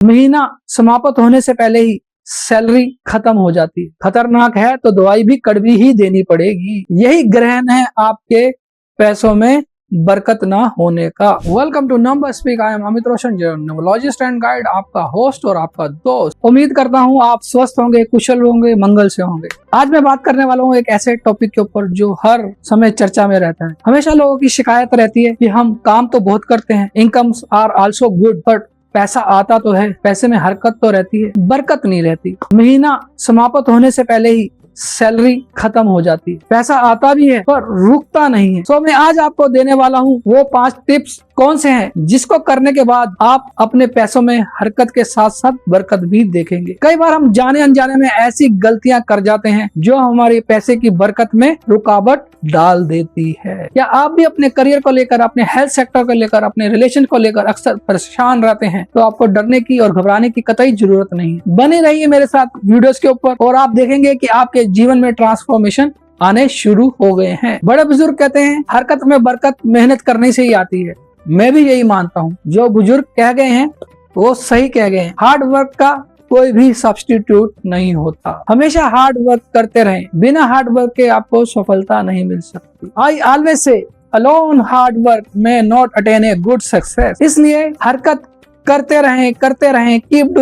महीना समाप्त होने से पहले ही सैलरी खत्म हो जाती है। खतरनाक है तो दवाई भी कड़वी ही देनी पड़ेगी। यही ग्रहण है आपके पैसों में बरकत ना होने का। Welcome to number speak. I am Amit Roshan, numerologist and guide, आपका होस्ट और आपका दोस्त। उम्मीद करता हूँ आप स्वस्थ होंगे, कुशल होंगे, मंगल से होंगे। आज मैं बात करने वाला हूँ एक ऐसे टॉपिक के ऊपर जो हर समय चर्चा में रहता है। हमेशा लोगों की शिकायत रहती है कि हम काम तो बहुत करते हैं, incomes are also good, but पैसा आता तो है, पैसे में हरकत तो रहती है, बरकत नहीं रहती। महीना समाप्त होने से पहले ही सैलरी खत्म हो जाती है। पैसा आता भी है पर रुकता नहीं है। मैं आज आपको देने वाला हूँ वो 5 टिप्स कौन से हैं जिसको करने के बाद आप अपने पैसों में हरकत के साथ साथ बरकत भी देखेंगे। कई बार हम जाने अनजाने में ऐसी गलतियां कर जाते हैं जो हमारे पैसे की बरकत में रुकावट डाल देती है। क्या आप भी अपने करियर को लेकर, अपने हेल्थ सेक्टर को लेकर, अपने रिलेशन को लेकर अक्सर परेशान रहते हैं? तो आपको डरने की और घबराने की कतई जरूरत नहीं है। बने रहिए मेरे साथ वीडियोस के ऊपर और आप देखेंगे कि आपके जीवन में ट्रांसफॉर्मेशन आने शुरू हो गए हैं। बड़े बुजुर्ग कहते हैं हरकत में बरकत मेहनत करने से ही आती है। मैं भी यही मानता हूँ। जो बुजुर्ग कह गए हैं वो सही कह गए हैं। हार्ड वर्क का कोई भी सब्स्टिट्यूट नहीं होता। हमेशा हार्ड वर्क करते रहें। बिना हार्ड वर्क के आपको सफलता नहीं मिल सकती। I always say alone hard work may not attain a good success. इसलिए हरकत करते रहें, keep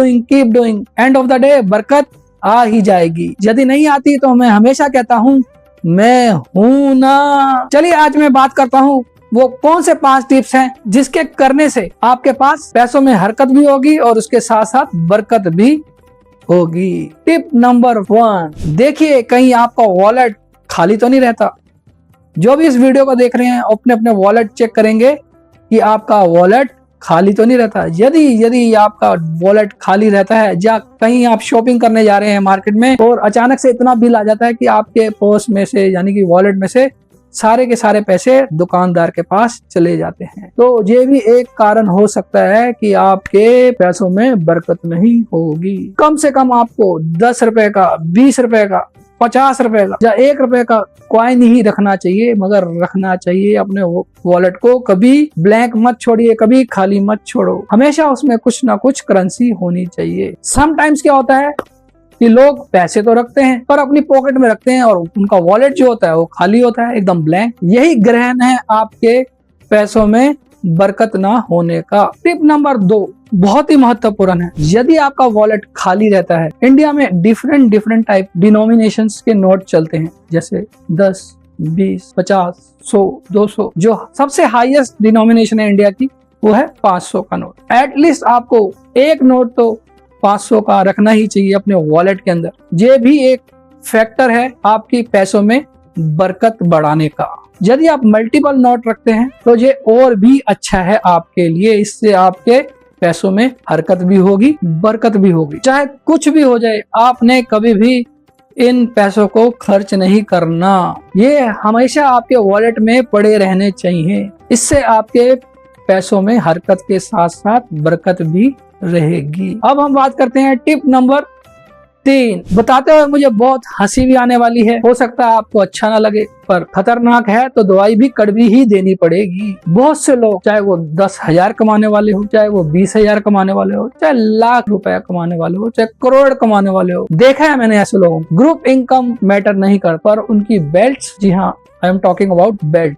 doing. End of the day बरकत आ ही जाएगी। यदि नहीं आती तो मैं हमेशा कहता हूँ मैं हूं ना। चलिए आज मैं बात करता हूँ वो कौन से 5 टिप्स हैं जिसके करने से आपके पास पैसों में हरकत भी होगी और उसके साथ साथ बरकत भी होगी। टिप नंबर 1, देखिए कहीं आपका वॉलेट खाली तो नहीं रहता। जो भी इस वीडियो को देख रहे हैं अपने अपने वॉलेट चेक करेंगे कि आपका वॉलेट खाली तो नहीं रहता। यदि आपका वॉलेट खाली रहता है या कहीं आप शॉपिंग करने जा रहे हैं मार्केट में और अचानक से इतना बिल आ जाता है कि आपके पर्स में से यानी कि वॉलेट में से सारे के सारे पैसे दुकानदार के पास चले जाते हैं, तो ये भी एक कारण हो सकता है कि आपके पैसों में बरकत नहीं होगी। कम से कम आपको 10 रुपए का, 20 रुपए का, 50 रुपए का या 1 रुपए का कॉइन ही रखना चाहिए, मगर रखना चाहिए अपने वॉलेट को। कभी ब्लैंक मत छोड़िए, कभी खाली मत छोड़ो। हमेशा उसमें कुछ ना कुछ करेंसी होनी चाहिए। समटाइम्स क्या होता है कि लोग पैसे तो रखते हैं पर अपनी पॉकेट में रखते हैं और उनका वॉलेट जो होता है वो खाली होता है, एकदम ब्लैंक। यही ग्रहण है आपके पैसों में बरकत ना होने का। टिप नंबर 2 बहुत ही महत्वपूर्ण है। यदि आपका वॉलेट खाली रहता है, इंडिया में डिफरेंट टाइप डिनोमिनेशंस के नोट चलते हैं, जैसे 10, 20, 50, 100, 200। जो सबसे हाईएस्ट डिनोमिनेशन है इंडिया की वो है 500 का नोट। एटलीस्ट आपको एक नोट तो 500 का रखना ही चाहिए अपने वॉलेट के अंदर। ये भी एक फैक्टर है आपकी पैसों में बरकत बढ़ाने का। यदि आप मल्टीपल नोट रखते हैं तो ये और भी अच्छा है आपके लिए। इससे आपके पैसों में हरकत भी होगी, बरकत भी होगी। चाहे कुछ भी हो जाए, आपने कभी भी इन पैसों को खर्च नहीं करना। ये हमेशा आपके वॉलेट में पड़े रहने चाहिए। इससे आपके पैसों में हरकत के साथ साथ बरकत भी रहेगी। अब हम बात करते हैं टिप नंबर 3। बताते हुए मुझे बहुत हंसी भी आने वाली है, हो सकता है आपको अच्छा ना लगे, पर खतरनाक है तो दवाई भी कड़वी ही देनी पड़ेगी। बहुत से लोग, चाहे वो 10,000 कमाने वाले हो, चाहे वो 20,000 कमाने वाले हो, चाहे लाख रुपया कमाने वाले हो, चाहे करोड़ कमाने वाले हो, देखा है मैंने ऐसे लोगों। ग्रुप इनकम मैटर नहीं करता पर उनकी बेल्ट, जी हाँ I am talking about belt,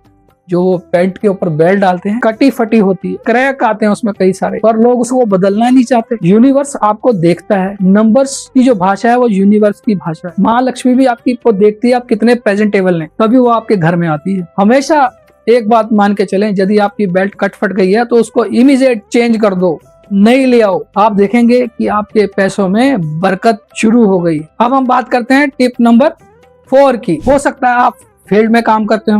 जो वो पैंट के ऊपर बेल्ट डालते हैं, कटी फटी होती है, क्रैक आते हैं उसमें कई सारे, पर लोग उसको बदलना नहीं चाहते। यूनिवर्स आपको देखता है। नंबर्स की जो भाषा है वो यूनिवर्स की भाषा है। माँ लक्ष्मी भी आपको देखती है आप कितने प्रेजेंटेबल हैं, तभी वो आपके घर में आती है। हमेशा एक बात मान के चलें, यदि आपकी बेल्ट कट फट गई है तो उसको इमीडिएट चेंज कर दो, नहीं ले आओ। आप देखेंगे कि आपके पैसों में बरकत शुरू हो गई। अब हम बात करते हैं टिप नंबर 4 की। हो सकता है आप फील्ड में काम करते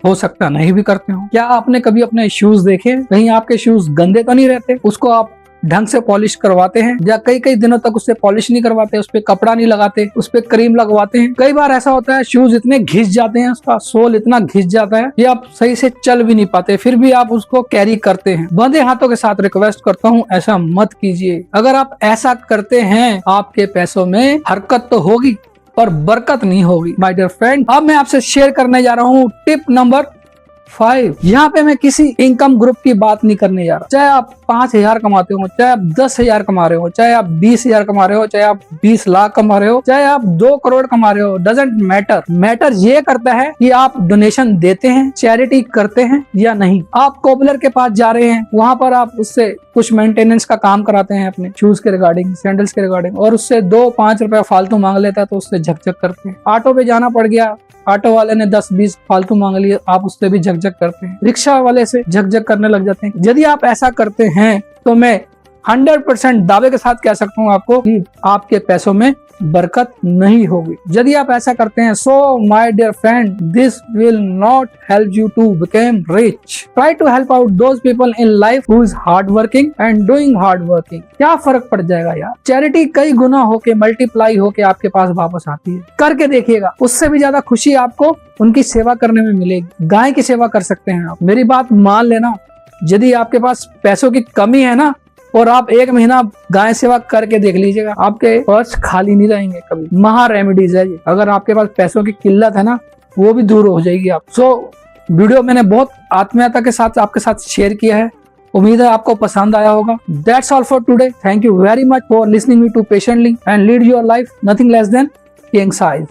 हो सकता है नहीं भी करते हो। क्या आपने कभी अपने शूज देखे? कहीं आपके शूज गंदे तो नहीं रहते? उसको आप ढंग से पॉलिश करवाते हैं या कई दिनों तक उससे पॉलिश नहीं करवाते, उस पे कपड़ा नहीं लगाते, उस पे क्रीम लगवाते हैं? कई बार ऐसा होता है शूज इतने घिस जाते हैं, उसका सोल इतना घिस जाता है कि आप सही से चल भी नहीं पाते, फिर भी आप उसको कैरी करते हैं। बंधे हाथों के साथ रिक्वेस्ट करता हूँ ऐसा मत कीजिए। अगर आप ऐसा करते हैं आपके पैसों में हरकत तो होगी पर बरकत नहीं होगी। माय डियर फ्रेंड, अब मैं आपसे शेयर करने जा रहा हूँ टिप नंबर 5। यहाँ पे मैं किसी इनकम ग्रुप की बात नहीं करने जा रहा। चाहे आप 5,000 कमाते हो, चाहे आप 10,000 कमा रहे हो, चाहे आप 20,000 कमा रहे हो, चाहे आप 20 लाख कमा रहे हो, चाहे आप 2 करोड़ कमा रहे हो, डजंट मैटर। मैटर ये करता है कि आप डोनेशन देते हैं, चैरिटी करते हैं या नहीं। आप कोबलर के पास जा रहे हैं, वहां पर आप उससे कुछ मेंटेनेंस का काम कराते हैं अपने शूज के रिगार्डिंग, सैंडल्स के रिगार्डिंग, और उससे 2-5 रुपए फालतू मांग लेता है तो उससे झकझक करते हैं। ऑटो पे जाना पड़ गया, ऑटो वाले ने 10-20 फालतू मांग लिए, आप उससे भी झकझक करते हैं। रिक्शा वाले से झकझक करने लग जाते हैं। यदि आप ऐसा करते हैं तो मैं 100% दावे के साथ कह सकता हूँ आपको कि आपके पैसों में बरकत नहीं होगी। यदि आप ऐसा करते हैं, so my dear friend, this will not help you to become rich. Try to help out those people in life who is hard working and doing hard working. क्या फर्क पड़ जाएगा यार। चैरिटी कई गुना होके, मल्टीप्लाई होके आपके पास वापस आती है। करके देखिएगा, उससे भी ज्यादा खुशी आपको उनकी सेवा करने में मिलेगी। गाय की सेवा कर सकते हैं आप। मेरी बात मान लेना, यदि आपके पास पैसों की कमी है ना, और आप 1 महीना गाय सेवा करके देख लीजिएगा, आपके पर्स खाली नहीं रहेंगे कभी। महा रेमेडीज है ये। अगर आपके पास पैसों की किल्लत है ना, वो भी दूर हो जाएगी आप। वीडियो मैंने बहुत आत्मीयता के साथ आपके साथ शेयर किया है। उम्मीद है आपको पसंद आया होगा। That's all for today. Thank you very much for listening me to patiently and lead your life nothing less than king size.